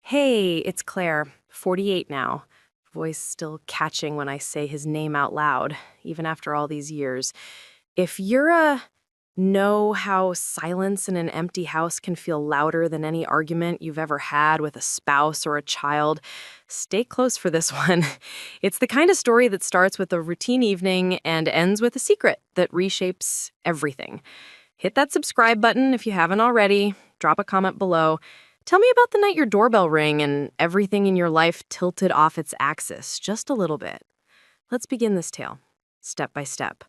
Hey, it's Claire, 48 now. Voice still catching when I say his name out loud, even after all these years. If you're a know how silence in an empty house can feel louder than any argument you've ever had with a spouse or a child, stay close for this one. It's the kind of story that starts with a routine evening and ends with a secret that reshapes everything. Hit that subscribe button if you haven't already. Drop a comment below. Tell me about the night your doorbell rang and everything in your life tilted off its axis just a little bit. Let's begin this tale, step by step.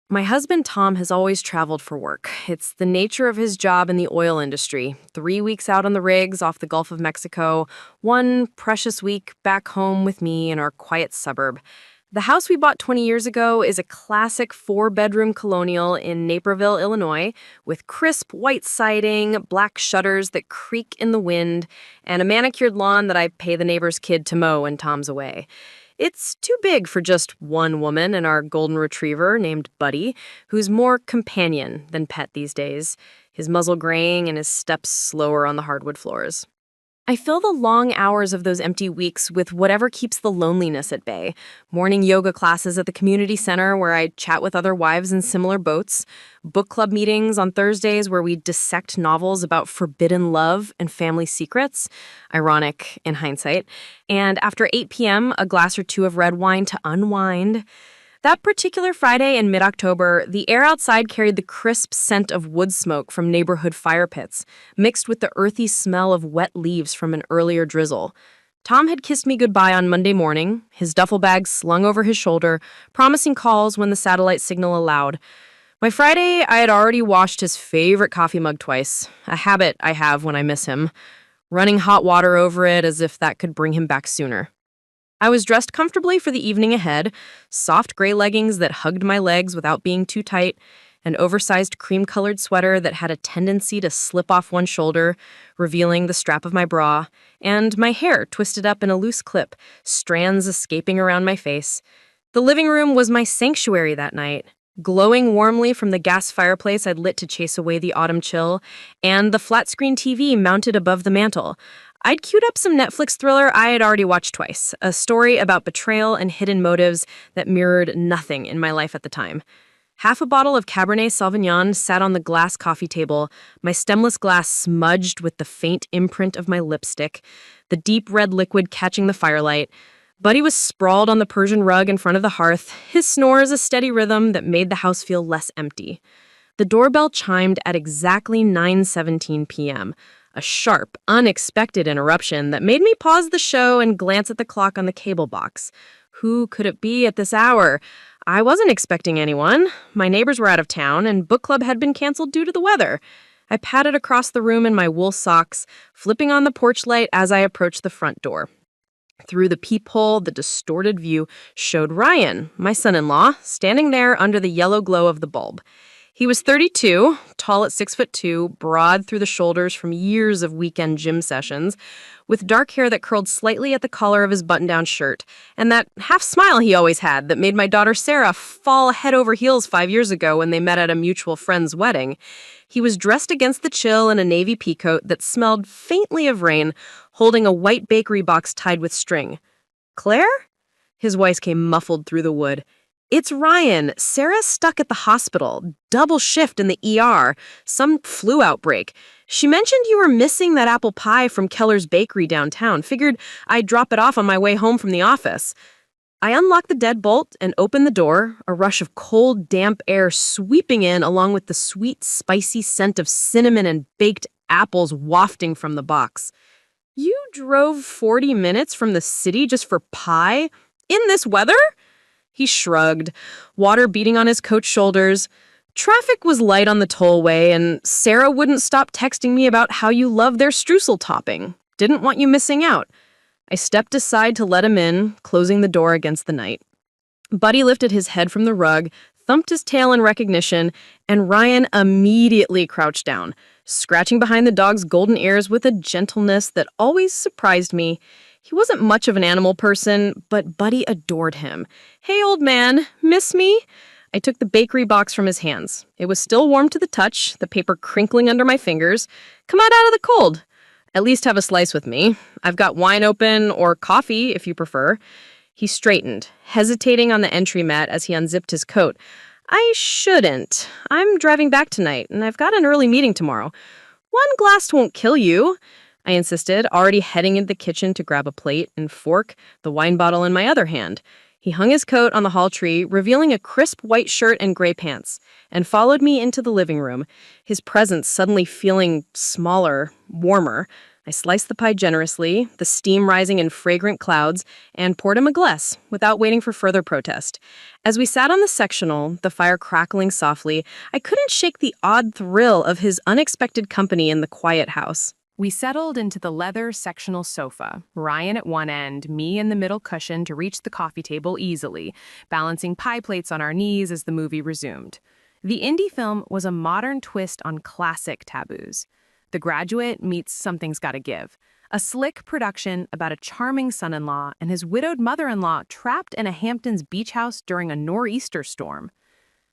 My husband Tom has always traveled for work. It's the nature of his job in the oil industry. 3 weeks out on the rigs off the Gulf of Mexico, one precious week back home with me in our quiet suburb. The house we bought 20 years ago is a classic 4-bedroom colonial in Naperville, Illinois, with crisp white siding, black shutters that creak in the wind, and a manicured lawn that I pay the neighbor's kid to mow when Tom's away. It's too big for just one woman and our golden retriever named Buddy, who's more companion than pet these days, his muzzle graying and his steps slower on the hardwood floors. I fill the long hours of those empty weeks with whatever keeps the loneliness at bay. Morning yoga classes at the community center where I chat with other wives in similar boats. Book club meetings on Thursdays where we dissect novels about forbidden love and family secrets. Ironic in hindsight. And after 8 p.m., a glass or two of red wine to unwind. That particular Friday in mid-October, the air outside carried the crisp scent of wood smoke from neighborhood fire pits, mixed with the earthy smell of wet leaves from an earlier drizzle. Tom had kissed me goodbye on Monday morning, his duffel bag slung over his shoulder, promising calls when the satellite signal allowed. By Friday, I had already washed his favorite coffee mug twice, a habit I have when I miss him, running hot water over it as if that could bring him back sooner. I was dressed comfortably for the evening ahead, soft gray leggings that hugged my legs without being too tight, an oversized cream-colored sweater that had a tendency to slip off one shoulder, revealing the strap of my bra, and my hair twisted up in a loose clip, strands escaping around my face. The living room was my sanctuary that night, glowing warmly from the gas fireplace I'd lit to chase away the autumn chill, and the flat-screen TV mounted above the mantel. I'd queued up some Netflix thriller I had already watched twice, a story about betrayal and hidden motives that mirrored nothing in my life at the time. Half a bottle of Cabernet Sauvignon sat on the glass coffee table, my stemless glass smudged with the faint imprint of my lipstick, the deep red liquid catching the firelight. Buddy was sprawled on the Persian rug in front of the hearth, his snores a steady rhythm that made the house feel less empty. The doorbell chimed at exactly 9:17 p.m., a sharp, unexpected interruption that made me pause the show and glance at the clock on the cable box. Who could it be at this hour? I wasn't expecting anyone. My neighbors were out of town, and book club had been canceled due to the weather. I padded across the room in my wool socks, flipping on the porch light as I approached the front door. Through the peephole, the distorted view showed Ryan, my son-in-law, standing there under the yellow glow of the bulb. He was 32, tall at 6'2", broad through the shoulders from years of weekend gym sessions, with dark hair that curled slightly at the collar of his button-down shirt, and that half smile he always had that made my daughter Sarah fall head over heels 5 years ago when they met at a mutual friend's wedding. He was dressed against the chill in a navy peacoat that smelled faintly of rain, holding a white bakery box tied with string. "Claire?" His voice came muffled through the wood. "It's Ryan. Sarah's stuck at the hospital. Double shift in the ER. Some flu outbreak. She mentioned you were missing that apple pie from Keller's Bakery downtown. Figured I'd drop it off on my way home from the office." I unlocked the deadbolt and opened the door, a rush of cold, damp air sweeping in along with the sweet, spicy scent of cinnamon and baked apples wafting from the box. "You drove 40 minutes from the city just for pie? In this weather?" He shrugged, water beating on his coat shoulders. "Traffic was light on the tollway, and Sarah wouldn't stop texting me about how you love their streusel topping. Didn't want you missing out." I stepped aside to let him in, closing the door against the night. Buddy lifted his head from the rug, thumped his tail in recognition, and Ryan immediately crouched down, scratching behind the dog's golden ears with a gentleness that always surprised me. He wasn't much of an animal person, but Buddy adored him. "Hey, old man, miss me?" I took the bakery box from his hands. It was still warm to the touch, the paper crinkling under my fingers. "Come out of the cold." At least have a slice with me. I've got wine open, or coffee, if you prefer. He straightened, hesitating on the entry mat as he unzipped his coat. I shouldn't. I'm driving back tonight, and I've got an early meeting tomorrow. One glass won't kill you, I insisted, already heading into the kitchen to grab a plate and fork, the wine bottle in my other hand. He hung his coat on the hall tree, revealing a crisp white shirt and gray pants, and followed me into the living room, his presence suddenly feeling smaller, warmer. I sliced the pie generously, the steam rising in fragrant clouds, and poured him a glass, without waiting for further protest. As we sat on the sectional, the fire crackling softly, I couldn't shake the odd thrill of his unexpected company in the quiet house. We settled into the leather sectional sofa, Ryan at one end, me in the middle cushion to reach the coffee table easily, balancing pie plates on our knees as the movie resumed. The indie film was a modern twist on classic taboos. The Graduate meets Something's Gotta Give, a slick production about a charming son-in-law and his widowed mother-in-law trapped in a Hamptons beach house during a nor'easter storm.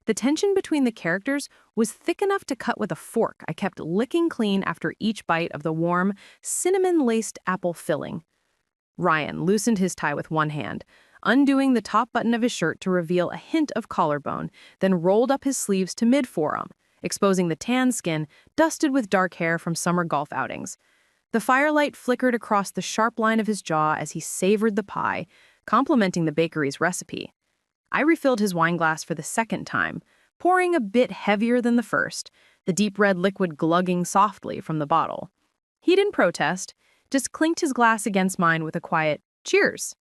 The tension between the characters was thick enough to cut with a fork I kept licking clean after each bite of the warm, cinnamon-laced apple filling. Ryan loosened his tie with one hand, undoing the top button of his shirt to reveal a hint of collarbone, then rolled up his sleeves to mid-forearm, exposing the tan skin dusted with dark hair from summer golf outings. The firelight flickered across the sharp line of his jaw as he savored the pie, complimenting the bakery's recipe. I refilled his wine glass for the second time, pouring a bit heavier than the first, the deep red liquid glugging softly from the bottle. He didn't protest, just clinked his glass against mine with a quiet, "Cheers."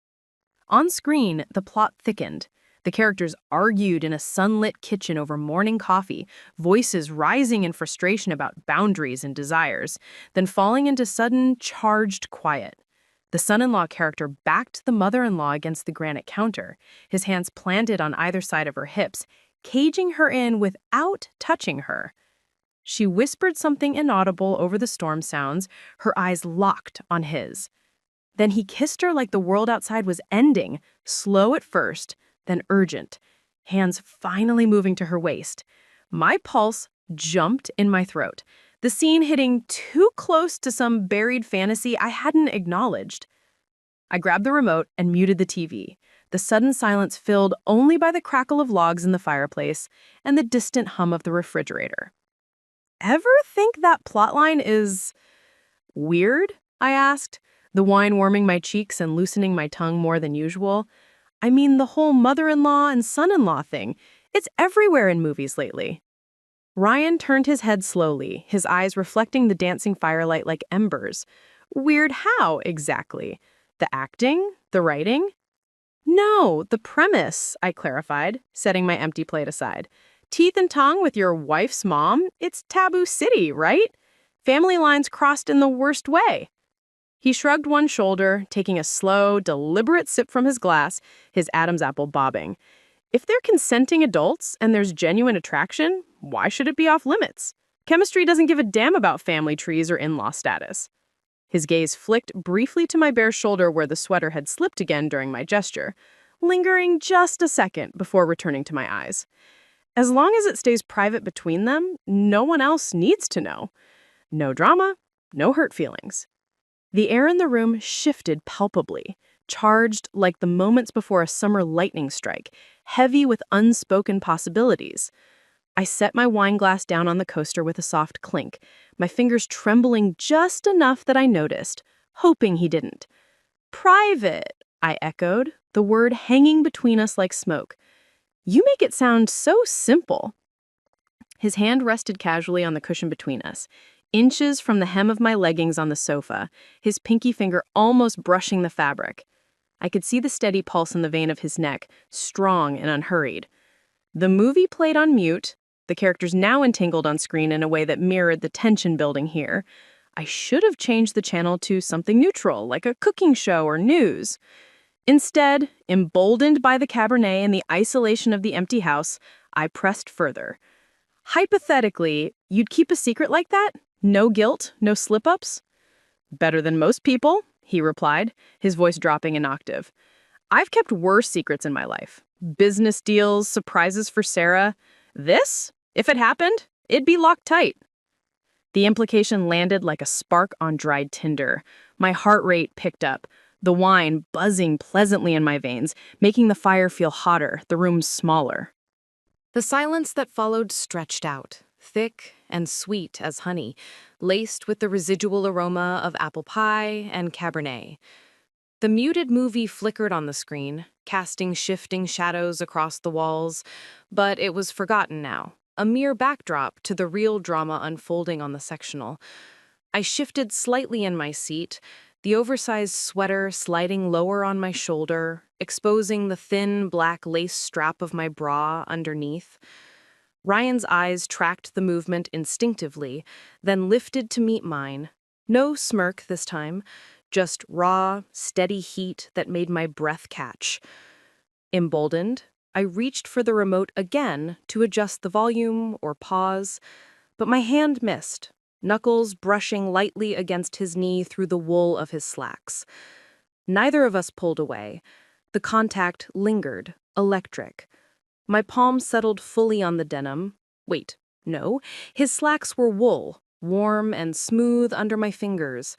On screen, the plot thickened. The characters argued in a sunlit kitchen over morning coffee, voices rising in frustration about boundaries and desires, then falling into sudden, charged quiet. The son-in-law character backed the mother-in-law against the granite counter, his hands planted on either side of her hips, caging her in without touching her. She whispered something inaudible over the storm sounds, her eyes locked on his. Then he kissed her like the world outside was ending, slow at first, then urgent, hands finally moving to her waist. My pulse jumped in my throat, the scene hitting too close to some buried fantasy I hadn't acknowledged. I grabbed the remote and muted the TV, the sudden silence filled only by the crackle of logs in the fireplace and the distant hum of the refrigerator. Ever think that plotline is weird? I asked, the wine warming my cheeks and loosening my tongue more than usual. I mean, the whole mother-in-law and son-in-law thing. It's everywhere in movies lately. Ryan turned his head slowly, his eyes reflecting the dancing firelight like embers. Weird how, exactly? The acting? The writing? No, the premise, I clarified, setting my empty plate aside. Teeth and tongue with your wife's mom? It's taboo city, right? Family lines crossed in the worst way. He shrugged one shoulder, taking a slow, deliberate sip from his glass, his Adam's apple bobbing. If they're consenting adults and there's genuine attraction, why should it be off limits? Chemistry doesn't give a damn about family trees or in-law status. His gaze flicked briefly to my bare shoulder where the sweater had slipped again during my gesture, lingering just a second before returning to my eyes. As long as it stays private between them, no one else needs to know. No drama, no hurt feelings. The air in the room shifted palpably, charged like the moments before a summer lightning strike, heavy with unspoken possibilities. I set my wine glass down on the coaster with a soft clink, my fingers trembling just enough that I noticed, hoping he didn't. Private, I echoed, the word hanging between us like smoke. You make it sound so simple. His hand rested casually on the cushion between us, inches from the hem of my leggings on the sofa, his pinky finger almost brushing the fabric. I could see the steady pulse in the vein of his neck, strong and unhurried. The movie played on mute, the characters now entangled on screen in a way that mirrored the tension building here. I should have changed the channel to something neutral, like a cooking show or news. Instead, emboldened by the Cabernet and the isolation of the empty house, I pressed further. Hypothetically, you'd keep a secret like that? No guilt, no slip-ups? Better than most people, he replied, his voice dropping an octave. I've kept worse secrets in my life. Business deals, surprises for Sarah. This, if it happened, it'd be locked tight. The implication landed like a spark on dried tinder. My heart rate picked up, the wine buzzing pleasantly in my veins, making the fire feel hotter, the room smaller. The silence that followed stretched out, thick and sweet as honey, laced with the residual aroma of apple pie and Cabernet. The muted movie flickered on the screen, casting shifting shadows across the walls, but it was forgotten now, a mere backdrop to the real drama unfolding on the sectional. I shifted slightly in my seat, the oversized sweater sliding lower on my shoulder, exposing the thin black lace strap of my bra underneath. Ryan's eyes tracked the movement instinctively, then lifted to meet mine. No smirk this time, just raw, steady heat that made my breath catch. Emboldened, I reached for the remote again to adjust the volume or pause, but my hand missed, knuckles brushing lightly against his knee through the wool of his slacks. Neither of us pulled away. The contact lingered, electric. My palm settled fully on the denim. Wait, no, his slacks were wool, warm and smooth under my fingers.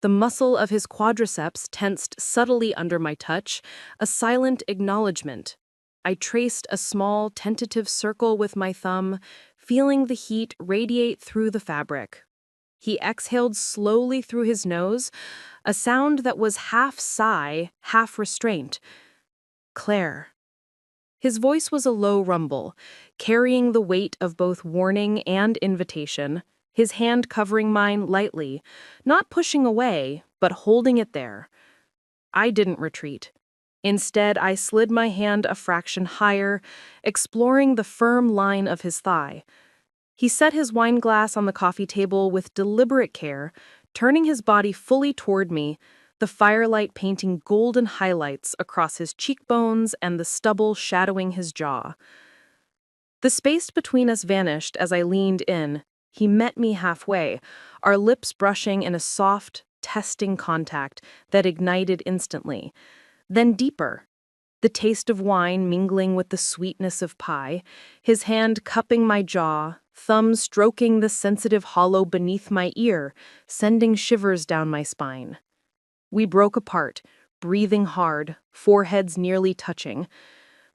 The muscle of his quadriceps tensed subtly under my touch, a silent acknowledgement. I traced a small, tentative circle with my thumb, feeling the heat radiate through the fabric. He exhaled slowly through his nose, a sound that was half sigh, half restraint. Claire. His voice was a low rumble, carrying the weight of both warning and invitation, his hand covering mine lightly, not pushing away, but holding it there. I didn't retreat. Instead, I slid my hand a fraction higher, exploring the firm line of his thigh. He set his wine glass on the coffee table with deliberate care, turning his body fully toward me, the firelight painting golden highlights across his cheekbones and the stubble shadowing his jaw. The space between us vanished as I leaned in. He met me halfway, our lips brushing in a soft, testing contact that ignited instantly. Then deeper, the taste of wine mingling with the sweetness of pie, his hand cupping my jaw, thumb stroking the sensitive hollow beneath my ear, sending shivers down my spine. We broke apart, breathing hard, foreheads nearly touching.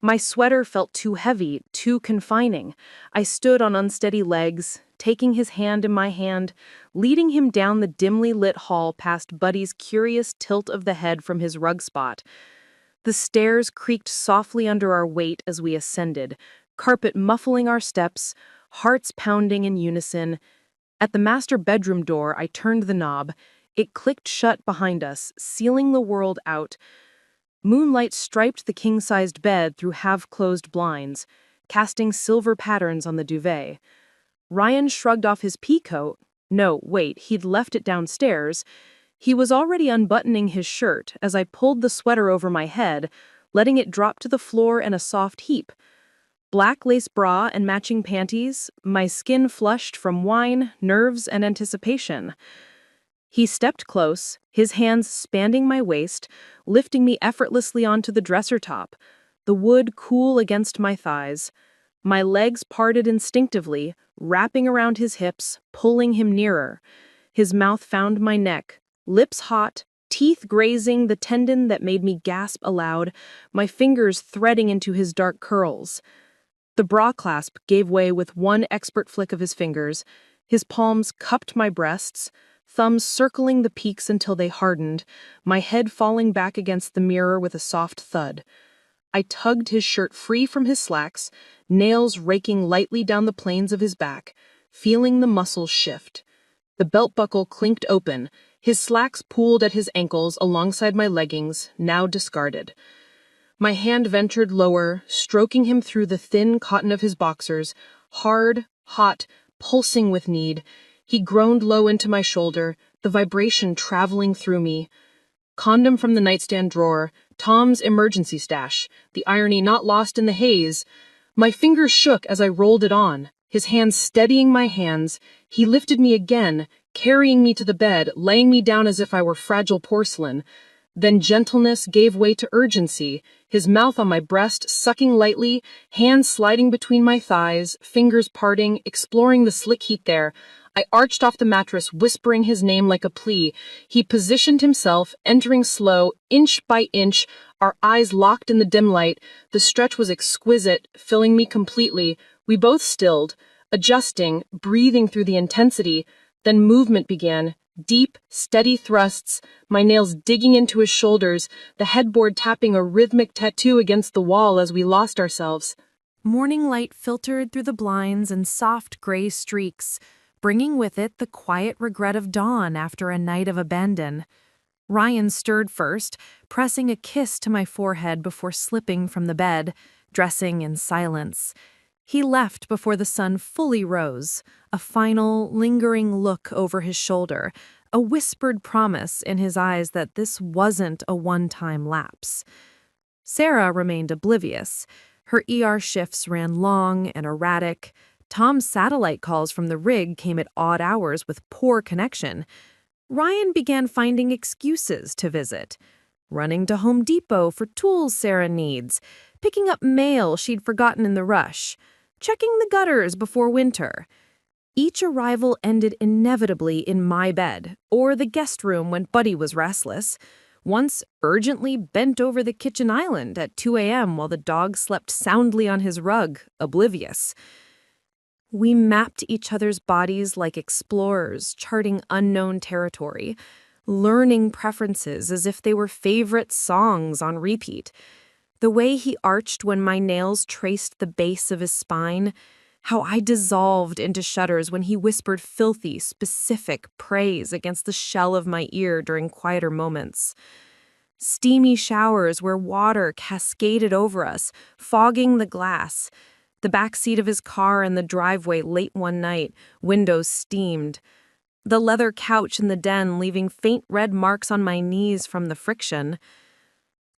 My sweater felt too heavy, too confining. I stood on unsteady legs, taking his hand in my hand, leading him down the dimly lit hall past Buddy's curious tilt of the head from his rug spot. The stairs creaked softly under our weight as we ascended, carpet muffling our steps, hearts pounding in unison. At the master bedroom door, I turned the knob. It clicked shut behind us, sealing the world out. Moonlight striped the king-sized bed through half-closed blinds, casting silver patterns on the duvet. Ryan shrugged off his pea coat. No, wait, he'd left it downstairs. He was already unbuttoning his shirt as I pulled the sweater over my head, letting it drop to the floor in a soft heap. Black lace bra and matching panties, my skin flushed from wine, nerves, and anticipation. He stepped close, his hands spanning my waist, lifting me effortlessly onto the dresser top, the wood cool against my thighs. My legs parted instinctively, wrapping around his hips, pulling him nearer. His mouth found my neck, lips hot, teeth grazing the tendon that made me gasp aloud, my fingers threading into his dark curls. The bra clasp gave way with one expert flick of his fingers. His palms cupped my breasts, thumbs circling the peaks until they hardened, my head falling back against the mirror with a soft thud. I tugged his shirt free from his slacks, nails raking lightly down the planes of his back, feeling the muscles shift. The belt buckle clinked open, his slacks pooled at his ankles alongside my leggings, now discarded. My hand ventured lower, stroking him through the thin cotton of his boxers, hard, hot, pulsing with need. He groaned low into my shoulder, the vibration traveling through me. Condom from the nightstand drawer, Tom's emergency stash, the irony not lost in the haze. My fingers shook as I rolled it on, his hands steadying my hands. He lifted me again, carrying me to the bed, laying me down as if I were fragile porcelain. Then gentleness gave way to urgency, his mouth on my breast, sucking lightly, hands sliding between my thighs, fingers parting, exploring the slick heat there. I arched off the mattress, whispering his name like a plea. He positioned himself, entering slow, inch by inch, our eyes locked in the dim light. The stretch was exquisite, filling me completely. We both stilled, adjusting, breathing through the intensity. Then movement began. Deep, steady thrusts, my nails digging into his shoulders, the headboard tapping a rhythmic tattoo against the wall as we lost ourselves. Morning light filtered through the blinds in soft gray streaks, bringing with it the quiet regret of dawn after a night of abandon. Ryan stirred first, pressing a kiss to my forehead before slipping from the bed, dressing in silence. He left before the sun fully rose, a final, lingering look over his shoulder, a whispered promise in his eyes that this wasn't a one-time lapse. Sarah remained oblivious. Her ER shifts ran long and erratic. Tom's satellite calls from the rig came at odd hours with poor connection. Ryan began finding excuses to visit. Running to Home Depot for tools Sarah needs, picking up mail she'd forgotten in the rush, checking the gutters before winter. Each arrival ended inevitably in my bed or the guest room when Buddy was restless, once urgently bent over the kitchen island at 2 a.m. while the dog slept soundly on his rug, oblivious. We mapped each other's bodies like explorers, charting unknown territory, learning preferences as if they were favorite songs on repeat. The way he arched when my nails traced the base of his spine, how I dissolved into shudders when he whispered filthy, specific praise against the shell of my ear during quieter moments. Steamy showers where water cascaded over us, fogging the glass. The back seat of his car in the driveway late one night, windows steamed. The leather couch in the den leaving faint red marks on my knees from the friction.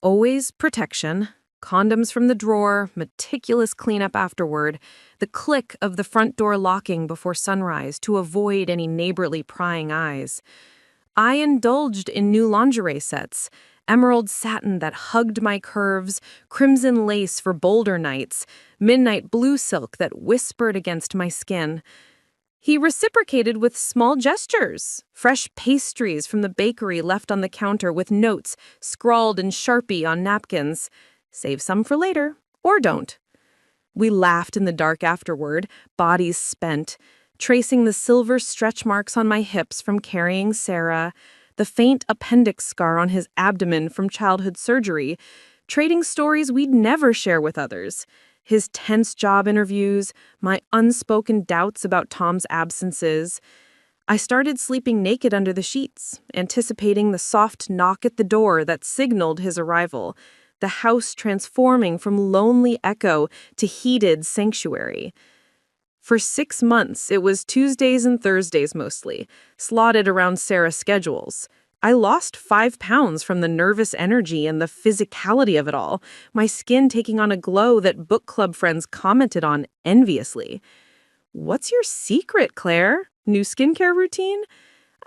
Always protection, condoms from the drawer, meticulous cleanup afterward, the click of the front door locking before sunrise to avoid any neighborly prying eyes. I indulged in new lingerie sets, emerald satin that hugged my curves, crimson lace for bolder nights, midnight blue silk that whispered against my skin. He reciprocated with small gestures, fresh pastries from the bakery left on the counter with notes scrawled in Sharpie on napkins. Save some for later, or don't. We laughed in the dark afterward, bodies spent, tracing the silver stretch marks on my hips from carrying Sarah, the faint appendix scar on his abdomen from childhood surgery, trading stories we'd never share with others. His tense job interviews, my unspoken doubts about Tom's absences. I started sleeping naked under the sheets, anticipating the soft knock at the door that signaled his arrival, the house transforming from lonely echo to heated sanctuary. For 6 months, it was Tuesdays and Thursdays mostly, slotted around Sarah's schedules. I lost 5 pounds from the nervous energy and the physicality of it all, my skin taking on a glow that book club friends commented on enviously. "What's your secret, Claire? New skincare routine?"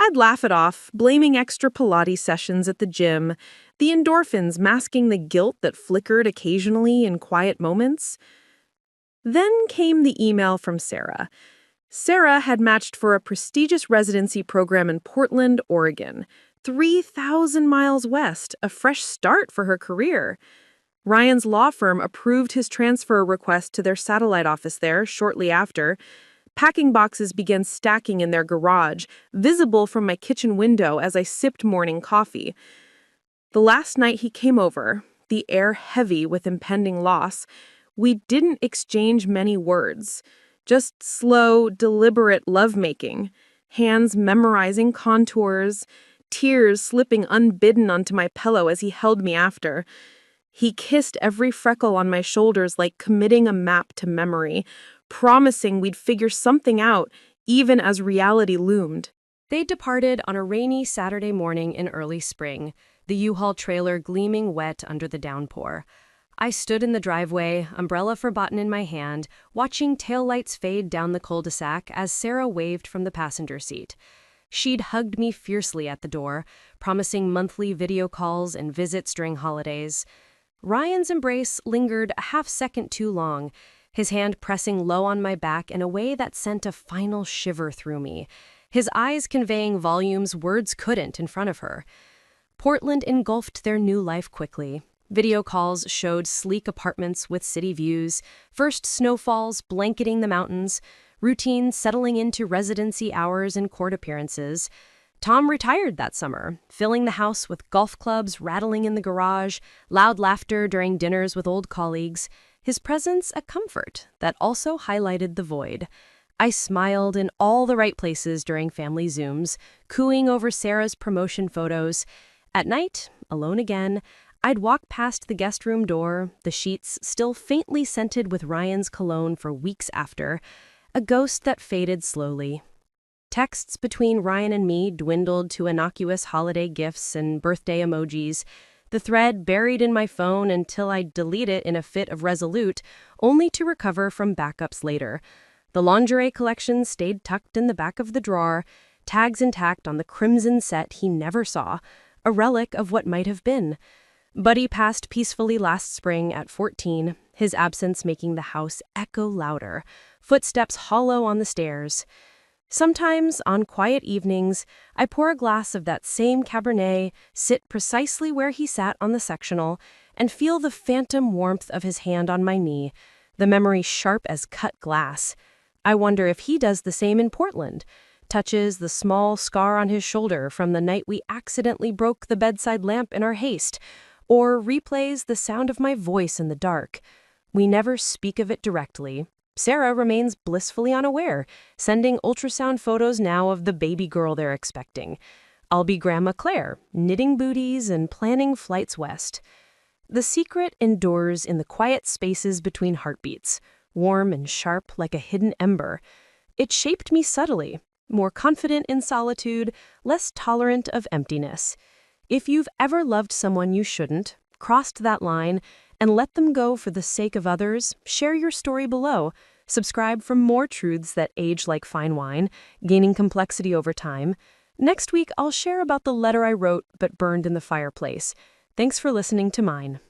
I'd laugh it off, blaming extra Pilates sessions at the gym, the endorphins masking the guilt that flickered occasionally in quiet moments. Then came the email from Sarah. Sarah had matched for a prestigious residency program in Portland, Oregon, 3,000 miles west, a fresh start for her career. Ryan's law firm approved his transfer request to their satellite office there shortly after. Packing boxes began stacking in their garage, visible from my kitchen window as I sipped morning coffee. The last night he came over, the air heavy with impending loss, we didn't exchange many words, just slow, deliberate lovemaking, hands memorizing contours, tears slipping unbidden onto my pillow as he held me after. He kissed every freckle on my shoulders like committing a map to memory, promising we'd figure something out even as reality loomed. They departed on a rainy Saturday morning in early spring, the U-Haul trailer gleaming wet under the downpour. I stood in the driveway, umbrella forgotten in my hand, watching taillights fade down the cul-de-sac as Sarah waved from the passenger seat. She'd hugged me fiercely at the door, promising monthly video calls and visits during holidays. Ryan's embrace lingered a half second too long, his hand pressing low on my back in a way that sent a final shiver through me, his eyes conveying volumes words couldn't in front of her. Portland engulfed their new life quickly. Video calls showed sleek apartments with city views, first snowfalls blanketing the mountains, routine settling into residency hours and court appearances. Tom retired that summer, filling the house with golf clubs rattling in the garage, loud laughter during dinners with old colleagues, his presence a comfort that also highlighted the void. I smiled in all the right places during family Zooms, cooing over Sarah's promotion photos. At night, alone again, I'd walk past the guest room door, the sheets still faintly scented with Ryan's cologne for weeks after, a ghost that faded slowly. Texts between Ryan and me dwindled to innocuous holiday gifts and birthday emojis, the thread buried in my phone until I'd delete it in a fit of resolute, only to recover from backups later. The lingerie collection stayed tucked in the back of the drawer, tags intact on the crimson set he never saw, a relic of what might have been. Buddy passed peacefully last spring at 14, his absence making the house echo louder, footsteps hollow on the stairs. Sometimes, on quiet evenings, I pour a glass of that same Cabernet, sit precisely where he sat on the sectional, and feel the phantom warmth of his hand on my knee, the memory sharp as cut glass. I wonder if he does the same in Portland, touches the small scar on his shoulder from the night we accidentally broke the bedside lamp in our haste, or replays the sound of my voice in the dark. We never speak of it directly. Sarah remains blissfully unaware, sending ultrasound photos now of the baby girl they're expecting. I'll be Grandma Claire, knitting booties and planning flights west. The secret endures in the quiet spaces between heartbeats, warm and sharp like a hidden ember. It shaped me subtly, more confident in solitude, less tolerant of emptiness. If you've ever loved someone you shouldn't, crossed that line, and let them go for the sake of others, share your story below. Subscribe for more truths that age like fine wine, gaining complexity over time. Next week, I'll share about the letter I wrote but burned in the fireplace. Thanks for listening to mine.